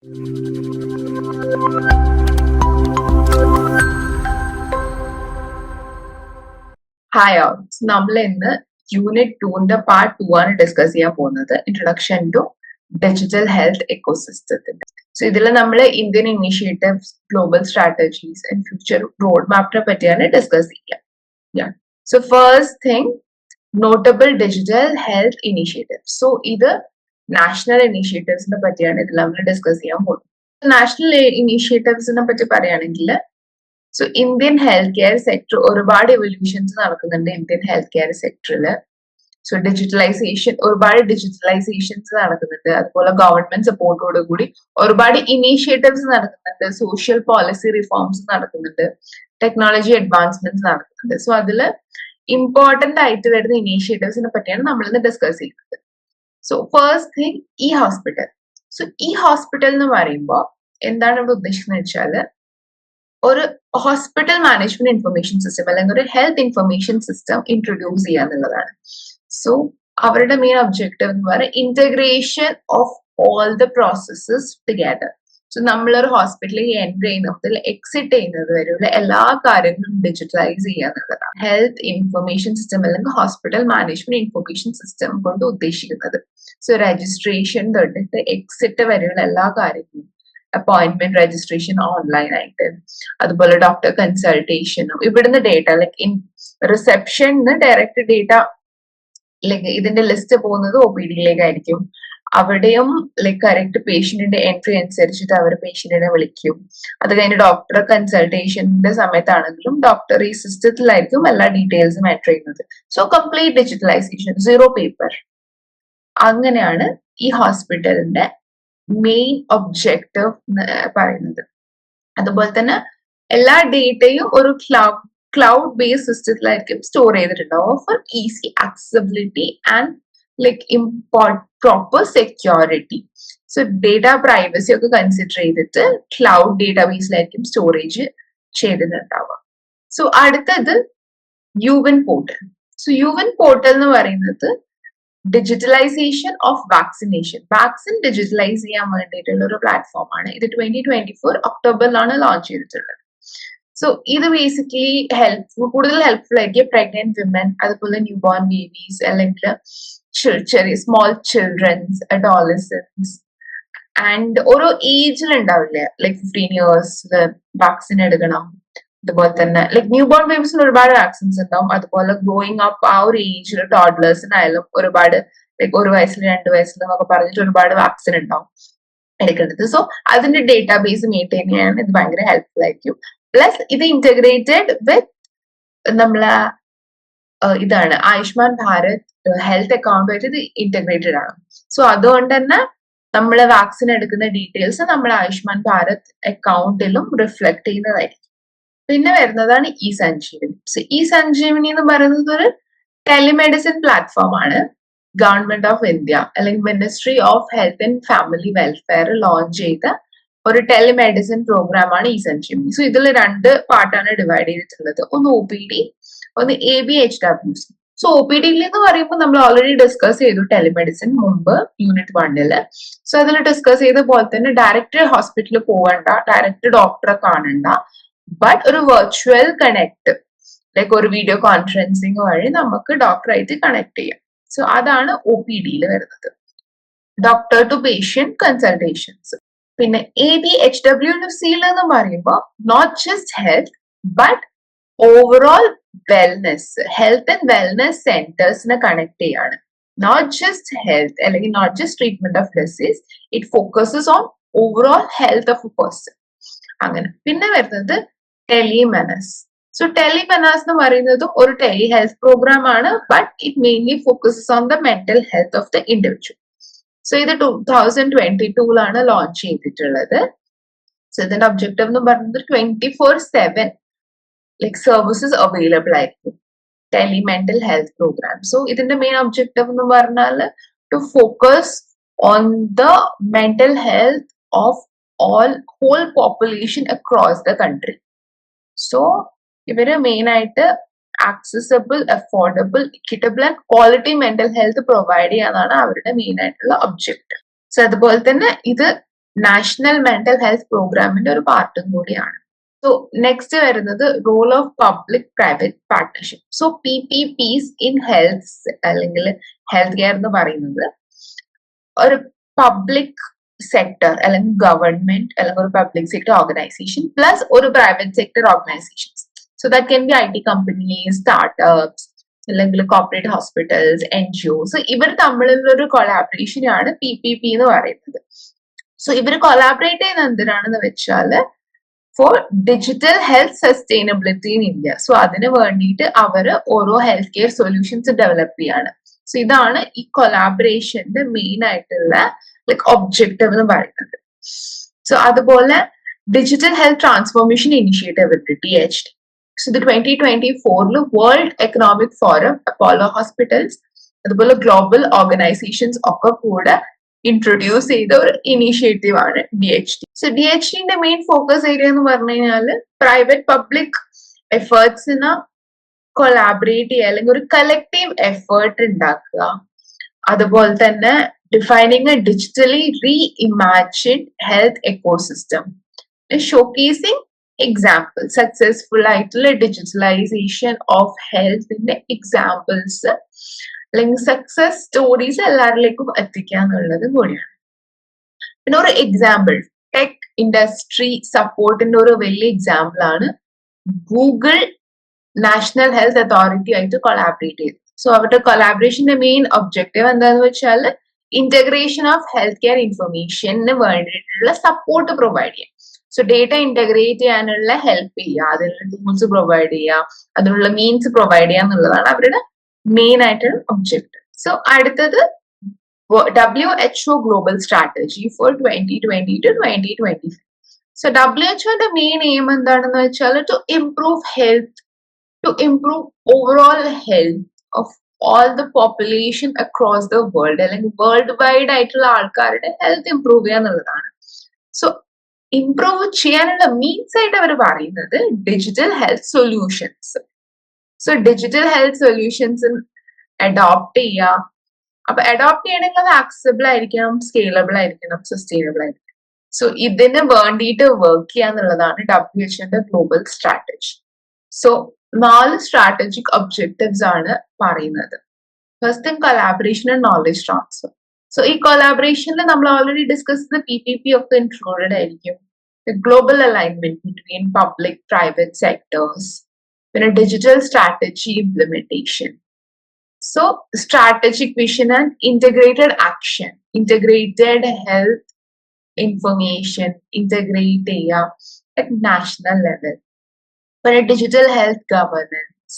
Hi all. നമ്മൾ ഇന്ന് unit 2ന്റെ part 2 ആണ് ഡിസ്കസ് ചെയ്യാൻ പോകുന്നത്, ഇൻട്രൊഡക്ഷൻ ടു ഡിജിറ്റൽ ഹെൽത്ത് എക്കോസിസ്റ്റത്തിന്റെ. സോ ഇതിൽ നമ്മൾ Indian initiatives, global strategies and future road മാപ്പിനെ പറ്റിയാണ് ഡിസ്കസ് ചെയ്യുക. So first thing, notable digital health initiative. So ഇത് നാഷണൽ ഇനിഷ്യേറ്റീവ്സിനെ പറ്റിയാണ് ഇതിൽ നമ്മൾ ഡിസ്കസ് ചെയ്യാൻ പോകുന്നത്. നാഷണൽ ഇനിഷ്യേറ്റീവ്സിനെ പറ്റി പറയുകയാണെങ്കിൽ, so Indian health care sector ഒരുപാട് എവല്യൂഷൻസ് നടക്കുന്നുണ്ട് ഇന്ത്യൻ ഹെൽത്ത് കെയർ സെക്ടറിൽ. സോ ഒരുപാട് ഡിജിറ്റലൈസേഷൻസ് നടക്കുന്നുണ്ട്. അതുപോലെ ഗവൺമെന്റ് സപ്പോർട്ടോട് കൂടി ഒരുപാട് ഇനീഷ്യേറ്റീവ്സ് നടക്കുന്നുണ്ട്, സോഷ്യൽ പോളിസി റിഫോംസ് നടക്കുന്നുണ്ട്, ടെക്നോളജി അഡ്വാൻസ്മെന്റ്സ് നടക്കുന്നുണ്ട്. സോ അതിൽ ഇമ്പോർട്ടന്റ് ആയിട്ട് വരുന്ന ഇനീഷ്യേറ്റീവ്സിനെ പറ്റിയാണ് നമ്മൾ ഇന്ന് ഡിസ്കസ് ചെയ്യുന്നത്. സോ ഫസ്റ്റ് തിങ്, ഈ ഹോസ്പിറ്റൽ. സോ ഈ ഹോസ്പിറ്റൽ എന്ന് പറയുമ്പോൾ എന്താണ് ഇവിടെ ഉദ്ദേശിക്കുന്നത് വെച്ചാൽ, ഒരു ഹോസ്പിറ്റൽ മാനേജ്മെന്റ് ഇൻഫർമേഷൻ സിസ്റ്റം അല്ലെങ്കിൽ ഒരു ഹെൽത്ത് ഇൻഫർമേഷൻ സിസ്റ്റം ഇൻട്രൊഡ്യൂസ് ചെയ്യുക എന്നുള്ളതാണ്. സോ അവരുടെ മെയിൻ ഒബ്ജക്റ്റീവ് എന്ന് പറയുന്നത് integration of all the processes together. So നമ്മളൊരു ഹോസ്പിറ്റലിൽ എൻറ്റർ ചെയ്യുന്നത് മുതൽ എക്സിറ്റ് ചെയ്യുന്നത് വരെയുള്ള എല്ലാ കാര്യങ്ങളും ഡിജിറ്റലൈസ് ചെയ്യുക എന്നുള്ളതാണ് ഹെൽത്ത് ഇൻഫർമേഷൻ സിസ്റ്റം അല്ലെങ്കിൽ ഹോസ്പിറ്റൽ മാനേജ്മെന്റ് ഇൻഫർമേഷൻ സിസ്റ്റം കൊണ്ട് ഉദ്ദേശിക്കുന്നത്. സോ രജിസ്ട്രേഷൻ തൊട്ടിട്ട് എക്സിറ്റ് വരെയുള്ള എല്ലാ കാര്യങ്ങളും, അപ്പോയിന്റ്മെന്റ് രജിസ്ട്രേഷൻ ഓൺലൈൻ ആയിട്ട്, അതുപോലെ ഡോക്ടർ കൺസൾട്ടേഷനും, ഇവിടുന്ന് ഡേറ്റ ലൈക്ക് റിസപ്ഷന് ഡയറക്റ്റ് ഡേറ്റ ലൈക്ക് ഇതിന്റെ ലിസ്റ്റ് പോകുന്നത് OPD-യിലേക്കായിരിക്കും. അവിടെയും ലൈക്ക് കറക്റ്റ് പേഷ്യന്റിന്റെ എൻട്രി അനുസരിച്ചിട്ട് അവർ പേഷ്യന്റിനെ വിളിക്കും. അത് കഴിഞ്ഞ് ഡോക്ടർ കൺസൾട്ടേഷന്റെ സമയത്താണെങ്കിലും ഡോക്ടർ ഈ സിസ്റ്റത്തിലായിരിക്കും എല്ലാ ഡീറ്റെയിൽസും എൻട്രി ചെയ്യുന്നത്. So complete digitalisation, 0 paper. അങ്ങനെയാണ് ഈ ഹോസ്പിറ്റലിന്റെ മെയിൻ ഒബ്ജക്റ്റീവ് പറയുന്നത്. അതുപോലെ തന്നെ എല്ലാ ഡേറ്റയും ഒരു ക്ലൗഡ് ബേസ്ഡ് സിസ്റ്റത്തിലായിരിക്കും സ്റ്റോർ ചെയ്തിട്ടുണ്ടാവും for easy accessibility and like proper security. So data privacy ഒക്കെ കൺസിഡർ ചെയ്തിട്ട് ക്ലൗഡ് ഡേറ്റാബേസിലായിരിക്കും സ്റ്റോറേജ് ചെയ്തിട്ടുണ്ടാവുക. സോ അടുത്തത് യുവൻ പോർട്ടൽ. സോ യുവൻ പോർട്ടൽ എന്ന് പറയുന്നത് digitalisation of vaccination, vaccine digitalise ചെയ്യാൻ വേണ്ടിയിട്ടുള്ള ഒരു പ്ലാറ്റ്ഫോം ആണ്. ഇത് 2024 ഒക്ടോബറിലാണ് ലോഞ്ച് ചെയ്തിട്ടുള്ളത്. സോ ഇത് ബേസിക്കലി കൂടുതൽ ഹെൽപ്ഫുൾ ആയിരിക്കും പ്രഗ്നന്റ് വിമൻ, അതുപോലെ ന്യൂ ബോൺ ബേബീസ്, അല്ലെങ്കിൽ ചെറിയ സ്മോൾ ചിൽഡ്രൻസ്, അഡോളസൻസ് ആൻഡ് ഓരോ ഏജിൽ ഉണ്ടാവില്ലേ, ലൈക്ക് 15 years വാക്സിൻ എടുക്കണം. അതുപോലെ തന്നെ ലൈക്ക് ന്യൂ ബോൺ ബേബീസിന് ഒരുപാട് വാക്സിൻസ് ഉണ്ടാവും. അതുപോലെ ഗ്രോയിങ് അപ്പ് ആ ഒരു ഏജിൽ ടോഡ്ലേഴ്സിനായാലും ഒരുപാട് ലൈക്ക് 1 വയസ്സിൽ 2 വയസ്സിൽ എന്നൊക്കെ പറഞ്ഞിട്ട് ഒരുപാട് വാക്സിൻ ഉണ്ടാവും എടുക്കേണ്ടത്. സോ അതിന്റെ ഡേറ്റാബേസ് മെയിൻറ്റെയിൻ ചെയ്യാൻ ഇത് ഭയങ്കര ഹെൽപ്ഫുൾ ആയിരിക്കും. പ്ലസ് ഇത് ഇന്റഗ്രേറ്റഡ് വിത്ത് നമ്മളെ ഇതാണ് ആയുഷ്മാൻ ഭാരത് ഹെൽത്ത് അക്കൗണ്ടുമായിട്ട് ഇത് ഇന്റഗ്രേറ്റഡ് ആണ്. സോ അതുകൊണ്ട് തന്നെ നമ്മള് വാക്സിൻ എടുക്കുന്ന ഡീറ്റെയിൽസ് നമ്മുടെ ആയുഷ്മാൻ ഭാരത് അക്കൗണ്ടിലും റിഫ്ലക്ട് ചെയ്യുന്നതായിരിക്കും. പിന്നെ വരുന്നതാണ് ഇ സഞ്ജീവനി. ഇ സഞ്ജീവനി എന്ന് പറയുന്നത് ഒരു ടെലിമെഡിസിൻ പ്ലാറ്റ്ഫോം ആണ്. ഗവൺമെന്റ് ഓഫ് ഇന്ത്യ അല്ലെങ്കിൽ ministry of health and family welfare launch ചെയ്ത ഒരു ടെലിമെഡിസിൻ പ്രോഗ്രാം ആണ് ഇ സഞ്ജീവനി. സോ ഇതിൽ 2 പാർട്ടാണ് ഡിവൈഡ് ചെയ്തിട്ടുള്ളത്. ഒന്ന് OPD, ഒന്ന് ABHWC. സോ OPD എന്ന് പറയുമ്പോൾ നമ്മൾ ഓൾറെഡി ഡിസ്കസ് ചെയ്തു ടെലിമെഡിസിൻ മുമ്പ് യൂണിറ്റ് 1. സോ അതിൽ ഡിസ്കസ് ചെയ്ത പോലെ തന്നെ ഡയറക്റ്റ് ഹോസ്പിറ്റലിൽ പോകണ്ട, ഡയറക്റ്റ് ഡോക്ടറെ കാണണ്ട, ബട്ട് ഒരു വെർച്വൽ കണക്ട് ലൈക്ക് ഒരു വീഡിയോ കോൺഫറൻസിങ് വഴി നമുക്ക് ഡോക്ടറായിട്ട് കണക്ട് ചെയ്യാം. സോ അതാണ് OPD-യിൽ വരുന്നത്, ഡോക്ടർ ടു പേഷ്യന്റ് കൺസൾട്ടേഷൻസ്. പിന്നെ ABHWC എന്ന് പറയുമ്പോൾ not just health but overall wellness, health and wellness സെന്റേഴ്സിനെ കണക്ട് ചെയ്യാണ്. നോട്ട് ജസ്റ്റ് ഹെൽത്ത് അല്ലെങ്കിൽ not just treatment of disease, it focuses on overall health of a person. അങ്ങനെ പിന്നെ വരുന്നത് ടെലിമെനസ്. സോ ടെലിമെനസ് എന്ന് പറയുന്നത് ഒരു ടെലി ഹെൽത്ത് പ്രോഗ്രാം ആണ്, but it mainly focuses on the mental health of the individual. So ഇത് 2022 ലോഞ്ച് ചെയ്തിട്ടുള്ളത്. സോ ഇതിന്റെ ഒബ്ജക്റ്റീവ് എന്ന് പറയുന്നത് 24/7 ലൈക് സർവീസസ് അവൈലബിൾ ആയിരിക്കും, tele mental health program. So ഇതിന്റെ മെയിൻ ഒബ്ജക്റ്റീവ് എന്ന് പറഞ്ഞാൽ to focus on the mental health of whole population across the country. So ഇവര് മെയിൻ ആയിട്ട് accessible, affordable, equitable and quality mental health provide ചെയ്യാന്നാണ് അവരുടെ main ആയിട്ടുള്ള objective. So അതുപോലെ തന്നെ ഇത് നാഷണൽ മെന്റൽ ഹെൽത്ത് പ്രോഗ്രാമിന്റെ ഒരു പാർട്ടും കൂടിയാണ്. സോ നെക്സ്റ്റ് വരുന്നത് role of public private partnership. So PPPs in health അല്ലെങ്കിൽ ഹെൽത്ത് കെയർ എന്ന് പറയുന്നത് ഒരു പബ്ലിക് സെക്ടർ അല്ലെങ്കിൽ ഗവൺമെന്റ് അല്ലെങ്കിൽ ഒരു പബ്ലിക് സെക്ടർ ഓർഗനൈസേഷൻ പ്ലസ് ഒരു private sector organisations. So that can be IT companies, startups അല്ലെങ്കിൽ കോർപ്പറേറ്റ് ഹോസ്പിറ്റൽസ്, NGOs. ഇവർ തമ്മിലുള്ള ഒരു കൊളാബറേഷനാണ് PPP എന്ന് പറയുന്നത്. സോ ഇവർ കൊളാബറേറ്റ് ചെയ്യുന്ന എന്തിനാണെന്ന് വെച്ചാൽ for digital health sustainability in India. So അതിന് വേണ്ടിയിട്ട് അവർ ഓരോ ഹെൽത്ത് കെയർ സൊല്യൂഷൻസ് ഡെവലപ്പ് ചെയ്യാണ്. സോ ഇതാണ് ഈ കൊളാബറേഷന്റെ മെയിൻ ആയിട്ടുള്ള ഒബ്ജക്റ്റീവ് എന്ന് പറയുന്നത്. സോ അതുപോലെ ഡിജിറ്റൽ ഹെൽത്ത് ട്രാൻസ്ഫോർമേഷൻ ഇനിഷ്യേറ്റീവ് ഉണ്ട്, DHT. സോ ഇത് 2024 world economic forum, Apollo hospitals, അതുപോലെ ഗ്ലോബൽ ഓർഗനൈസേഷൻസ് ഒക്കെ കൂടെ ഇൻട്രൊഡ്യൂസ് ചെയ്ത ഒരു ഇനീഷ്യേറ്റീവ് ആണ് DHT. സോ DHTന്റെ മെയിൻ ഫോക്കസ് ഏരിയ എന്ന് പറഞ്ഞു കഴിഞ്ഞാൽ പ്രൈവറ്റ് പബ്ലിക് എഫേർട്സിന് കൊളാബറേറ്റ് ചെയ്യുക അല്ലെങ്കിൽ ഒരു കളക്റ്റീവ് എഫേർട്ട് ഉണ്ടാക്കുക. അതുപോലെ തന്നെ defining a digitally reimagined health ecosystem, showcasing example successful ആയിട്ടുള്ള ഡിജിറ്റലൈസേഷൻ ഓഫ് ഹെൽത്തിന്റെ എക്സാമ്പിൾസ് അല്ലെങ്കിൽ സക്സസ് സ്റ്റോറീസ് എല്ലാവരിലേക്കും എത്തിക്കുക എന്നുള്ളത് കൂടിയാണ്. പിന്നെ ഒരു എക്സാമ്പിൾ ടെക് ഇൻഡസ്ട്രി സപ്പോർട്ടിന്റെ ഒരു വലിയ എക്സാമ്പിൾ ആണ് ഗൂഗിൾ നാഷണൽ ഹെൽത്ത് അതോറിറ്റി ആയിട്ട് കൊളാബറേറ്റ് ചെയ്തു. സോ അവരുടെ കൊളാബറേഷന്റെ മെയിൻ ഒബ്ജക്റ്റീവ് എന്താണെന്ന് വെച്ചാൽ ഇന്റഗ്രേഷൻ ഓഫ് ഹെൽത്ത് കെയർ ഇൻഫർമേഷന് വേണ്ടിയിട്ടുള്ള സപ്പോർട്ട് പ്രൊവൈഡ് ചെയ്യാം. സോ ഡേറ്റ ഇന്റഗ്രേറ്റ് ചെയ്യാനുള്ള ഹെൽപ്പ് ചെയ്യുക, അതിനുള്ള ടൂൾസ് പ്രൊവൈഡ് ചെയ്യുക, അതിനുള്ള മീൻസ് പ്രൊവൈഡ് ചെയ്യുക എന്നുള്ളതാണ് അവരുടെ മെയിൻ ആയിട്ടുള്ള ഒബ്ജക്റ്റീവ്. സോ അടുത്തത് WHO global strategy for 2020 to 2025. So WHOന്റെ മെയിൻ എയിം എന്താണെന്ന് വെച്ചാൽ to improve health, to improve overall health of all the population across the world, അല്ലെങ്കിൽ വേൾഡ് വൈഡ് ആയിട്ടുള്ള ആൾക്കാരുടെ ഹെൽത്ത് ഇംപ്രൂവ് ചെയ്യുക എന്നുള്ളതാണ്. സോ ഇംപ്രൂവ് ചെയ്യാനുള്ള മീൻസ് ആയിട്ട് അവർ പറയുന്നത് digital health solutions. So digital health solutions adopt ചെയ്യുക. അപ്പൊ അഡോപ്റ്റ് ചെയ്യണമെങ്കിൽ അത് ആക്സസിബിൾ ആയിരിക്കണം, സ്കെയിലബിൾ ആയിരിക്കണം, സസ്റ്റൈനബിൾ ആയിരിക്കണം. സോ ഇതിന് വേണ്ടിയിട്ട് വർക്ക് ചെയ്യുക എന്നുള്ളതാണ് WHOന്റെ global strategy. So 4 strategic objectives ആണ് പറയുന്നത്. First thing collaboration and knowledge transfer. So ഈ കൊളാബറേഷനിൽ നമ്മൾ ഓൾറെഡി ഡിസ്കസ് ചെയ്ത PPP ഒക്കെ ഇൻക്ലൂഡഡ് ആയിരിക്കും. Global alignment between public private sectors, പിന്നെ digital strategy implementation. So strategic vision and integrated action, integrated health information integrate ചെയ്യുക at national level. For a digital health governance,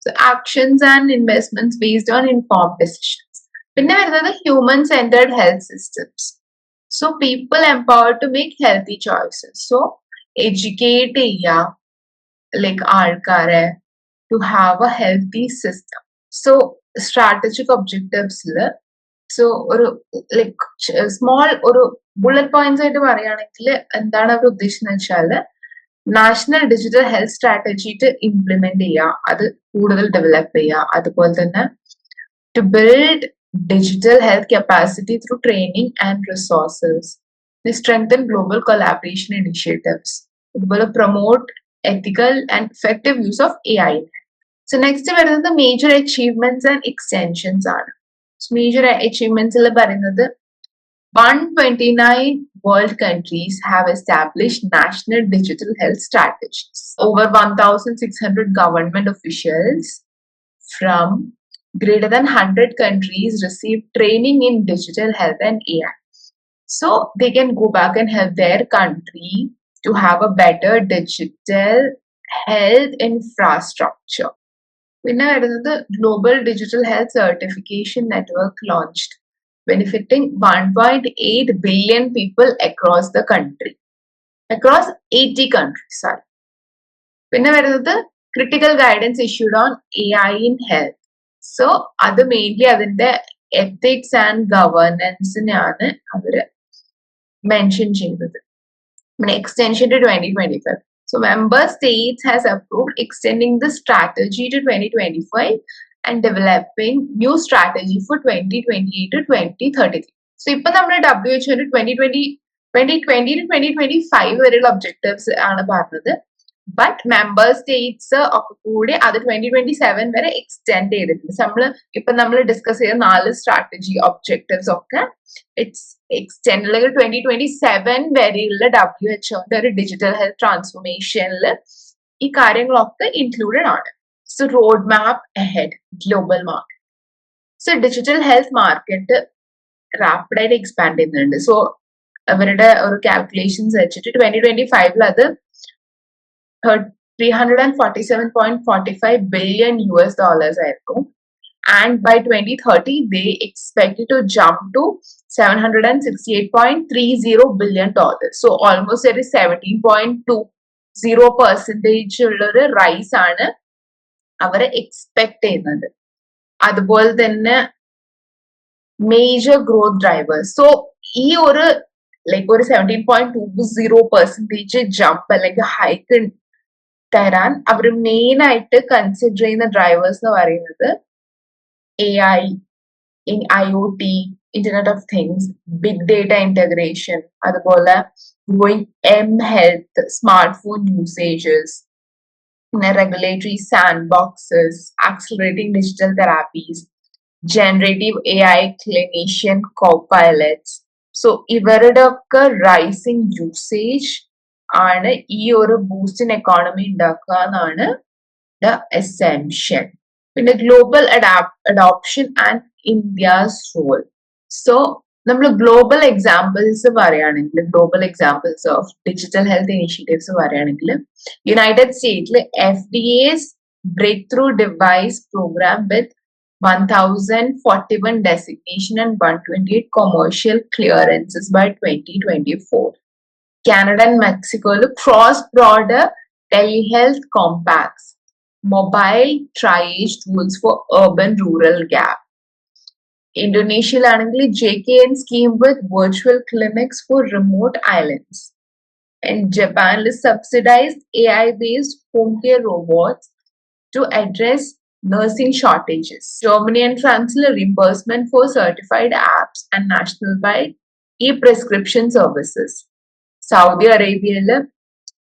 so actions and investments based on informed decisions. പിന്നെ വരുന്നത് human-centered health systems. So people empowered to make healthy choices. So educate ചെയ്യുക like ആൾക്കാരെ to have a healthy system. So strategic objectives so ഒരു like small ഒരു bullet points ആയിട്ട് പറയുകയാണെങ്കിൽ എന്താണ് അവർ ഉദ്ദേശിക്കുന്നത് വെച്ചാൽ national digital health strategy implement ചെയ്യുക, അത് കൂടുതൽ ഡെവലപ്പ് ചെയ്യുക. അതുപോലെ തന്നെ to build digital health capacity through training and resources, strengthen global collaboration initiatives, അതുപോലെ promote ethical and effective use of AI. So next വരുന്നത് മേജർ അച്ചീവ്മെന്റ്സ് ആൻഡ് എക്സ്റ്റൻഷൻസ് ആണ്. Major അച്ചീവ്മെന്റ്സിൽ പറയുന്നത് 129 world countries have established national digital health strategies. Over 1,600 government officials from greater than 100 countries received training in digital health and AI. So they can go back and help their country to have a better digital health infrastructure. പിന്നെ വരുന്നത് global digital health certification network launched, benefiting 1.8 billion people across the country, across 80 countries. Sorry. പിന്നെ വരുന്നത് critical guidance issued on AI in health. So അത് mainly അതിന്റെ ethics and ഗവേണൻസിനെയാണ് അവര് mention ചെയ്തത്. പിന്നെ extension to 2025. So member states has approved extending the strategy to 2025 and developing new strategy for 2028 to 2033. So ഇപ്പൊ നമ്മുടെ WHO 2020 2020 to 2025 വരെയുള്ള objectives ആണ് പറഞ്ഞത്. ബട്ട് മെമ്പർ സ്റ്റേറ്റ്സ് ഒക്കെ കൂടി അത് 2027 വരെ എക്സ്റ്റെൻഡ് ചെയ്തിട്ടുണ്ട്. നമ്മൾ ഡിസ്കസ് ചെയ്ത 4 സ്ട്രാറ്റജി ഒബ്ജക്റ്റീവ്സ് ഒക്കെ ഇറ്റ്സ് എക്സ്റ്റെൻഡ്, അല്ലെങ്കിൽ 2027 വരെയുള്ള WHO ഒരു ഡിജിറ്റൽ ഹെൽത്ത് ട്രാൻസ്ഫോർമേഷനിൽ ഈ കാര്യങ്ങളൊക്കെ ഇൻക്ലൂഡഡ് ആണ്. So road map ahead global market. So digital health market റാപ്പിഡായിട്ട് എക്സ്പാൻഡ് ചെയ്യുന്നുണ്ട്. സോ അവരുടെ ഒരു കാൽക്കുലേഷൻസ് വെച്ചിട്ട് 2025 അത് $347.45 billion ആയിരിക്കും. And by 2030, they expect it to jump to $768.30 billion. So almost there is 17.20% ഉള്ളൊരു റൈസ് ആണ് അവരെ എക്സ്പെക്ട് ചെയ്യുന്നത്. അതുപോലെ തന്നെ മേജർ ഗ്രോത്ത് ഡ്രൈവേഴ്സ്. സോ ഈ ഒരു 17.20% ജമ്പ് അല്ലെങ്കിൽ ഹൈക്ക് തരാൻ അവർ മെയിൻ ആയിട്ട് കൺസിഡർ ചെയ്യുന്ന ഡ്രൈവേഴ്സ് എന്ന് പറയുന്നത് AI, IoT, Internet of Things, big data integration, അതുപോലെ growing health, smartphone usages, regulatory sandboxes, accelerating digital therapies, generative AI clinician co-pilots. So ഇവരുടെ ഒക്കെ റൈസിങ് യൂസേജ് ആണ് ഈ ഒരു ബൂസ്റ്റ് ഇൻ എക്കോണമി ഉണ്ടാക്കുക എന്നാണ് ദ എസെൻഷ്യൽ. പിന്നെ global adoption and India's role. So നമ്മൾ ഗ്ലോബൽ എക്സാമ്പിൾസ് പറയുകയാണെങ്കിൽ, global examples of digital health initiatives പറയുകയാണെങ്കിൽ, യുണൈറ്റഡ് സ്റ്റേറ്റ്സിൽ FDA's breakthrough device program with 1041 designation and 128 commercial clearances by 2024. Canada and Mexico cross-border telehealth compacts, mobile triage tools for urban-rural gap. Indonesia JKN scheme with virtual clinics for remote islands. And Japan subsidized AI-based home care robots to address nursing shortages. Germany and France reimbursement for certified apps and national-wide e-prescription services. Saudi Arabia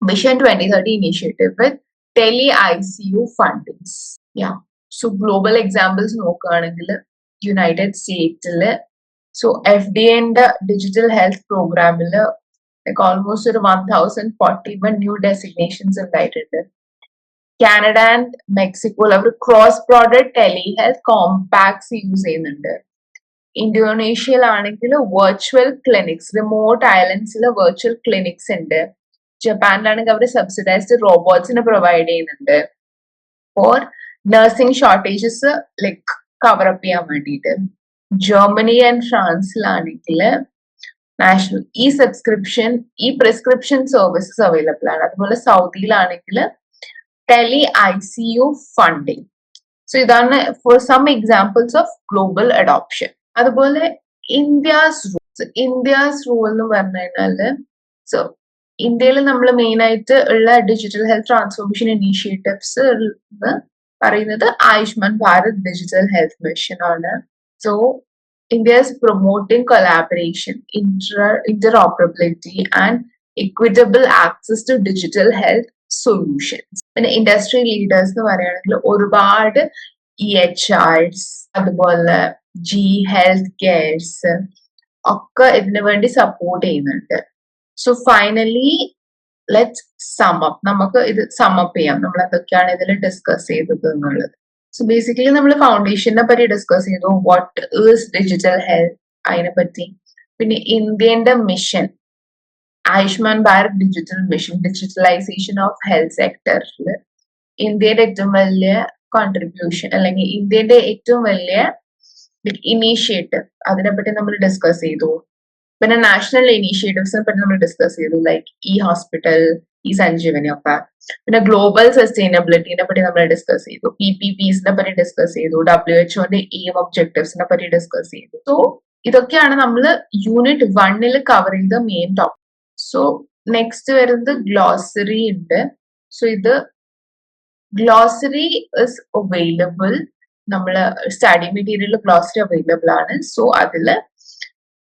Vision 2030 initiative with tele-ICU fundings. Yeah. So global examples നോക്കുകയാണെങ്കിൽ United States, so FDA and digital health program like almost 1041 new designations ഉണ്ടായിട്ടുണ്ട്. Canada and Mexico cross-border telehealth compacts use ചെയ്യുന്നുണ്ട്. ഇന്തോനേഷ്യയിലാണെങ്കിൽ virtual clinics, remote ഐലൻഡ്സിൽ virtual clinics ഉണ്ട്. ജപ്പാനിലാണെങ്കിൽ അവർ subsidised റോബോട്ട്സിനെ provide ചെയ്യുന്നുണ്ട് for nursing shortages like cover up ചെയ്യാൻ വേണ്ടിയിട്ട്. ജർമ്മനി ആൻഡ് ഫ്രാൻസിലാണെങ്കിൽ നാഷണൽ പ്രിസ്ക്രിപ്ഷൻ സർവീസസ് അവൈലബിൾ ആണ്. അതുപോലെ സൗദിയിലാണെങ്കിൽ tele-ICU funding. So ഇതാണ് for some examples of global adoption. അതുപോലെ ഇന്ത്യസ് റൂൾ എന്ന് പറഞ്ഞു കഴിഞ്ഞാല്, സോ ഇന്ത്യയിൽ നമ്മൾ മെയിൻ ആയിട്ട് ഉള്ള ഡിജിറ്റൽ ഹെൽത്ത് ട്രാൻസ്ഫോർമേഷൻ ഇനീഷ്യേറ്റീവ്സ് പറയുന്നത് Ayushman Bharat digital health mission ആണ്. So India is promoting collaboration, interoperability and equitable access to digital health solutions. പിന്നെ ഇൻഡസ്ട്രി ലീഡേഴ്സ് എന്ന് പറയുകയാണെങ്കിൽ ഒരുപാട് EHRs, അതുപോലെ ഹെൽത്ത് കെയർസ് ഒക്കെ ഇതിനു വേണ്ടി സപ്പോർട്ട് ചെയ്യുന്നുണ്ട്. So finally let's sum up. നമുക്ക് ഇത് സമപ്പ് ചെയ്യാം, നമ്മൾ എന്തൊക്കെയാണ് ഇതിൽ ഡിസ്കസ് ചെയ്തത് എന്നുള്ളത്. സോ ബേസിക്കലി നമ്മൾ ഫൗണ്ടേഷനെ പറ്റി ഡിസ്കസ് ചെയ്തു, വാട്ട് ഈസ് ഡിജിറ്റൽ ഹെൽത്ത്, അതിനെ പറ്റി. പിന്നെ ഇന്ത്യന്റെ mission Ayushman Bharat digital mission, digitalisation of health സെക്ടറിൽ ഇന്ത്യയുടെ ഏറ്റവും വലിയ കോൺട്രിബ്യൂഷൻ അല്ലെങ്കിൽ ഇന്ത്യയുടെ ഏറ്റവും വലിയ ഇനീഷ്യേറ്റീവ്, അതിനെപ്പറ്റി നമ്മൾ ഡിസ്കസ് ചെയ്തു. പിന്നെ നാഷണൽ ഇനീഷ്യേറ്റീവ്സിനെ പറ്റി നമ്മൾ ഡിസ്കസ് ചെയ്തു, ലൈക്ക് ഹോസ്പിറ്റൽ, സഞ്ജീവനി ഒക്കെ. പിന്നെ ഗ്ലോബൽ സസ്റ്റൈനബിലിറ്റിനെ പറ്റി നമ്മൾ ഡിസ്കസ് ചെയ്തു, PPPs പറ്റി ഡിസ്കസ് ചെയ്തു, WHO എയിം ഒബ്ജക്റ്റീവ്സിനെ പറ്റി ഡിസ്കസ് ചെയ്തു. സോ ഇതൊക്കെയാണ് നമ്മൾ യൂണിറ്റ് 1 കവർ ചെയ്ത മെയിൻ ടോപ്പിക്. സോ നെക്സ്റ്റ് വരുന്നത് ഗ്ലോസറി ഉണ്ട്. സോ ഇത് ഗ്ലോസറി ഇസ് അവൈലബിൾ, നമ്മള് സ്റ്റഡി മെറ്റീരിയൽ ഗ്ലോസറി അവൈലബിൾ ആണ്. സോ അതില്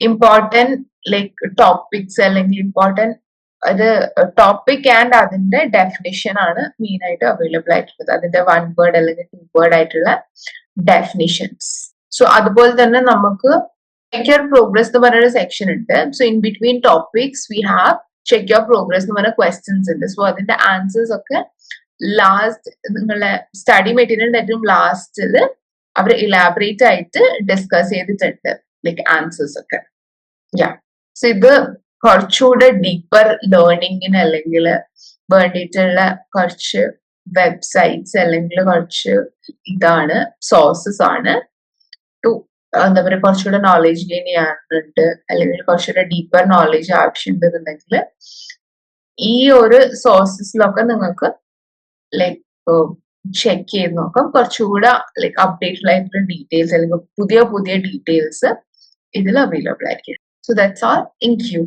ഇമ്പോർട്ടൻറ്റ് ലൈക്ക് ടോപ്പിക്സ് അല്ലെങ്കിൽ ഇമ്പോർട്ടൻറ്റ് അത് ടോപ്പിക് ആൻഡ് അതിന്റെ ഡെഫിനിഷൻ ആണ് മെയിൻ ആയിട്ട് അവൈലബിൾ ആയിട്ടുള്ളത്. അതിന്റെ 1 വേർഡ് അല്ലെങ്കിൽ 2 വേർഡ് ആയിട്ടുള്ള ഡെഫിനിഷൻസ്. സോ അതുപോലെ തന്നെ നമുക്ക് ചെക്ക് യുവർ പ്രോഗ്രസ് എന്ന് പറഞ്ഞൊരു സെക്ഷൻ ഉണ്ട്. So in between topics we have check your progress എന്ന് പറഞ്ഞ ക്വസ്റ്റ്യൻസ് ഉണ്ട്. സോ അതിന്റെ ആൻസേഴ്സ് ഒക്കെ ലാസ്റ്റ് നിങ്ങളുടെ സ്റ്റഡി മെറ്റീരിയലിന്റെ ഏറ്റവും ലാസ്റ്റിൽ അവർ ഇലാബറേറ്റ് ആയിട്ട് ഡിസ്കസ് ചെയ്തിട്ടുണ്ട് ലൈക്ക് ആൻസേഴ്സ് ഒക്കെ. സോ ഇത് കുറച്ചുകൂടെ ഡീപ്പർ ലേണിങ്ങിന് അല്ലെങ്കിൽ വേണ്ടിയിട്ടുള്ള കുറച്ച് വെബ്സൈറ്റ്സ് അല്ലെങ്കിൽ കുറച്ച് ഇതാണ് സോഴ്സസ് ആണ് ടു എന്താ പറയുക കുറച്ചുകൂടെ നോളജ് ഗെയിൻ ചെയ്യാനുണ്ട് അല്ലെങ്കിൽ കുറച്ചുകൂടെ ഡീപ്പർ നോളജ് ആവശ്യമുണ്ടെന്നുണ്ടെങ്കിൽ ഈ ഒരു സോഴ്സസിലൊക്കെ നിങ്ങൾക്ക് ലൈക്ക് ചെക്ക് ചെയ്ത് നോക്കാം. കുറച്ചുകൂടെ ലൈക്ക് അപ്ഡേറ്റഡ് ആയിട്ടുള്ള ഡീറ്റെയിൽസ് അല്ലെങ്കിൽ പുതിയ ഡീറ്റെയിൽസ് ഇതിൽ അവൈലബിൾ ആയിരിക്കും. So that's all. Thank you.